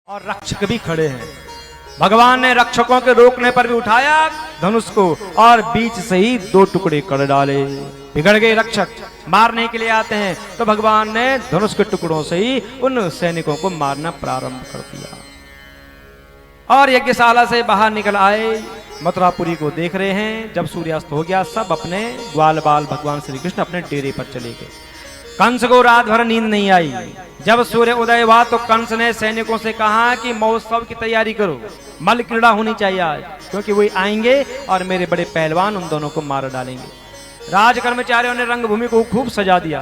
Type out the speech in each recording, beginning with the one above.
और रक्षक भी खड़े हैं। भगवान ने रक्षकों के रोकने पर भी उठाया धनुष को और बीच से ही दो टुकड़े कर डाले। बिगड़ गए रक्षक मारने के लिए आते हैं तो भगवान ने धनुष के टुकड़ों से ही उन सैनिकों को मारना प्रारंभ कर दिया। और यज्ञशाला से बाहर निकल आए, मथुरापुरी को देख रहे हैं। जब सूर्यास्त हो गया सब अपने ग्वाल बाल भगवान श्री कृष्ण अपने डेरे पर चले गए। कंस को रात भर नींद नहीं आई। जब सूर्य उदय हुआ तो कंस ने सैनिकों से कहा कि महोत्सव की तैयारी करो, मल्ल क्रीड़ा होनी चाहिए आज, क्योंकि वही आएंगे और मेरे बड़े पहलवान उन दोनों को मार डालेंगे। राज कर्मचारियों ने रंगभूमि को खूब सजा दिया।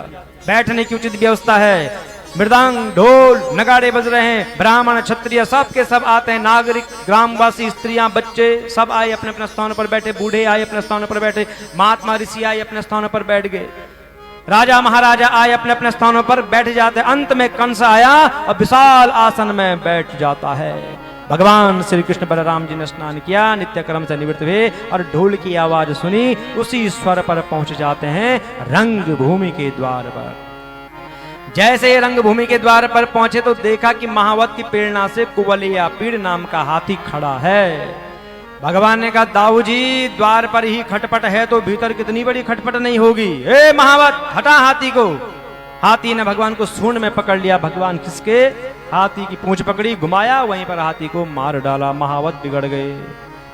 बैठने की उचित व्यवस्था है, मृदंग ढोल नगाड़े बज रहे हैं, ब्राह्मण क्षत्रिय सब के सब आते हैं, नागरिक ग्रामवासी स्त्रियां बच्चे सब आए अपने अपने स्थानों पर बैठे, बूढ़े आए अपने स्थानों पर बैठे, महात्मा ऋषि आए अपने स्थानों पर बैठ गए, राजा महाराजा आए अपने अपने स्थानों पर बैठ जाते। अंत में कंस आया और विशाल आसन में बैठ जाता है। भगवान श्री कृष्ण बलराम जी ने स्नान किया, नित्य कर्म से निवृत्त हुए और ढोल की आवाज सुनी, उसी स्वर पर पहुंच जाते हैं रंग भूमि के द्वार पर। जैसे रंगभूमि के द्वार पर पहुंचे तो देखा कि महावत की प्रेरणा से कुवलिया पीड़ नाम का हाथी खड़ा है। भगवान ने कहा दाऊ जी द्वार पर ही खटपट है तो भीतर कितनी बड़ी खटपट नहीं होगी, ए महावत हटा हाथी को। हाथी ने भगवान को सूंड में पकड़ लिया। भगवान किसके हाथी की पूंछ पकड़ी, घुमाया, वहीं पर हाथी को मार डाला। महावत बिगड़ गए,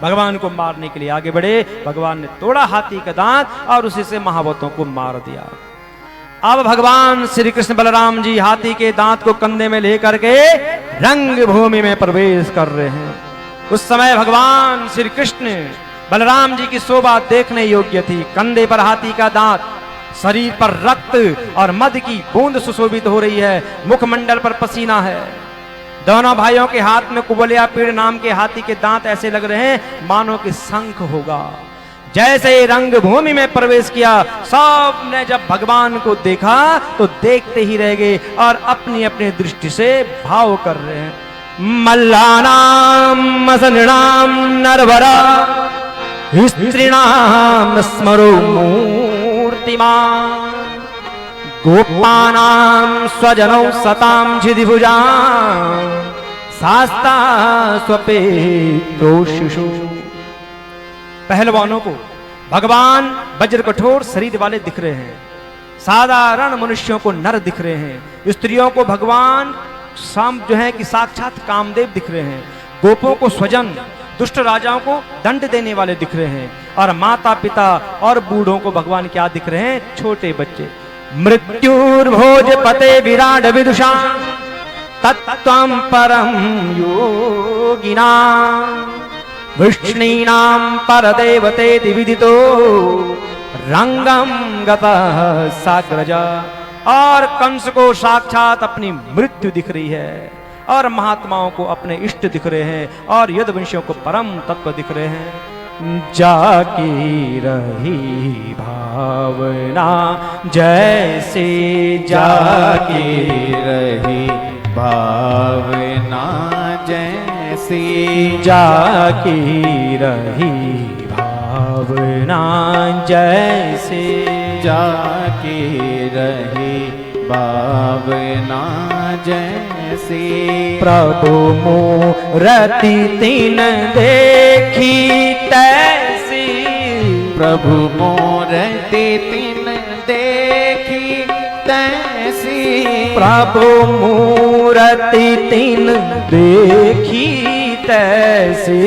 भगवान को मारने के लिए आगे बढ़े। भगवान ने तोड़ा हाथी का दांत और उसी से महावतों को मार दिया। अब भगवान श्री कृष्ण बलराम जी हाथी के दांत को कंधे में लेकर के रंग भूमि में प्रवेश कर रहे हैं। उस समय भगवान श्री कृष्ण बलराम जी की शोभा देखने योग्य थी। कंधे पर हाथी का दांत, शरीर पर रक्त और मद की बूंद सुशोभित हो रही है, मुखमंडल पर पसीना है। दोनों भाइयों के हाथ में कुबलिया पीड़ नाम के हाथी के दांत ऐसे लग रहे हैं मानो कि शंख होगा। जैसे रंग भूमि में प्रवेश किया, सब ने जब भगवान को देखा तो देखते ही रह गए और अपनी अपनी दृष्टि से भाव कर रहे हैं। मल्लानाम असननाम नरवरा स्त्रीणाम स्मरो मूर्तिमान गोपानाम स्वजनौ सताम छिदिभुजा शास्ता स्वपेतो शिशु। पहलवानों को भगवान वज्र कठोर शरीर वाले दिख रहे हैं, साधारण मनुष्यों को नर दिख रहे हैं, स्त्रियों को भगवान शाम जो है कि साक्षात कामदेव दिख रहे हैं, गोपों को स्वजन, दुष्ट राजाओं को दंड देने वाले दिख रहे हैं, और माता पिता और बूढ़ों को भगवान क्या दिख रहे हैं, छोटे बच्चे। मृत्युर्भोजपते विराट विदुषा तत्त्वं परम योगिना विष्णीनाम परदेवतेति विदितो रंगम गतः साग्रजा। और कंस को साक्षात अपनी मृत्यु दिख रही है और महात्माओं को अपने इष्ट दिख रहे हैं और यदुवंशियों को परम तत्व दिख रहे हैं। जाकी रही भावना जैसे जाकी रही भावना जैसे जाकी रही भावना जैसे जाकी रही भावना जैसे प्रभु मूरति तीन देखी तैसी प्रभु मूरति तीन देखी तैसी प्रभु मूरति तीन देखी तैसी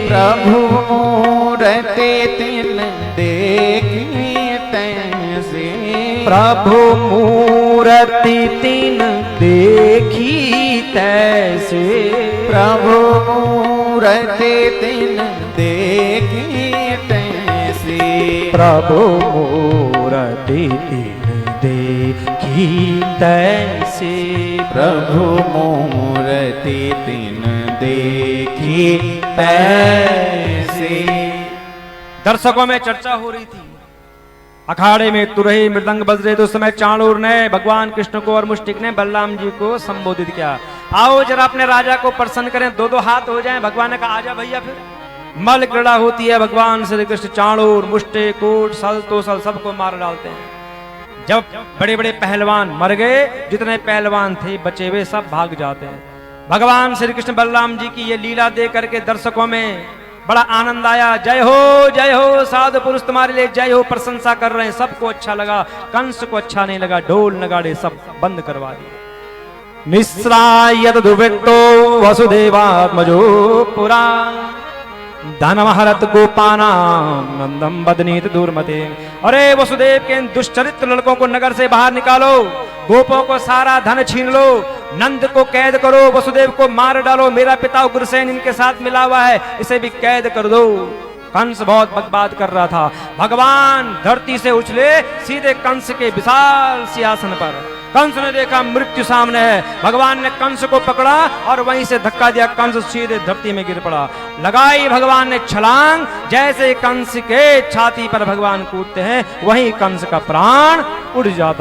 प्रभु मूरति तीन देखी तैसी प्रभु मूरति तीन देखी तैसे प्रभु मूरति तीन देखी तैसी प्रभु मूरति तीन देखी तैसे प्रभु मूरति तीन देखी तैसे। दर्शकों में चर्चा हो रही थी, अखाड़े में तुरही मृदंग बज रहे थे। उस समय चाणूर ने भगवान कृष्ण को और मुष्टिक ने बलराम जी को संबोधित किया, आओ जरा अपने राजा को प्रसन्न करें, दो दो हाथ हो जाएं। भगवान ने कहा आजा भैया। फिर मल क्रीड़ा होती है। भगवान श्री कृष्ण चाणूर मुष्टिक कोट सल तोसल सबको मार डालते हैं। जब बड़े बड़े पहलवान मर गए, जितने पहलवान थे बचे हुए सब भाग जाते हैं। भगवान श्री कृष्ण बलराम जी की ये लीला देख करके दर्शकों में बड़ा आनंद आया। जय हो साधु पुरुष तुम्हारे लिए जय हो, प्रशंसा कर रहे हैं। सबको अच्छा लगा, कंस को अच्छा नहीं लगा। ढोल नगाड़े सब बंद करवा दिए। निस्रायत दुर्वृत्तो वसुदेवात्मजो पुरा धनमहरत गोपानाम नंदम बदनीत दूरमते। अरे वसुदेव के दुष्चरित्र लड़कों को नगर से बाहर निकालो, गोपों को सारा धन छीन लो, नंद को कैद करो, वसुदेव को मार डालो। मेरा पिता उग्रसेन इनके साथ मिला हुआ है, इसे भी कैद कर दो। कंस बहुत बकवाद कर रहा था। भगवान धरती से उछले सीधे कंस के विशाल सिंहासन पर। कंस ने देखा मृत्यु सामने है। भगवान ने कंस को पकड़ा और वहीं से धक्का दिया। कंस सीधे धरती में गिर पड़ा। लगाई भगवान ने छलांग। जैसे कंस के छाती पर भगवान कूदते हैं, वहीं कंस का प्राण उड़ जाता है।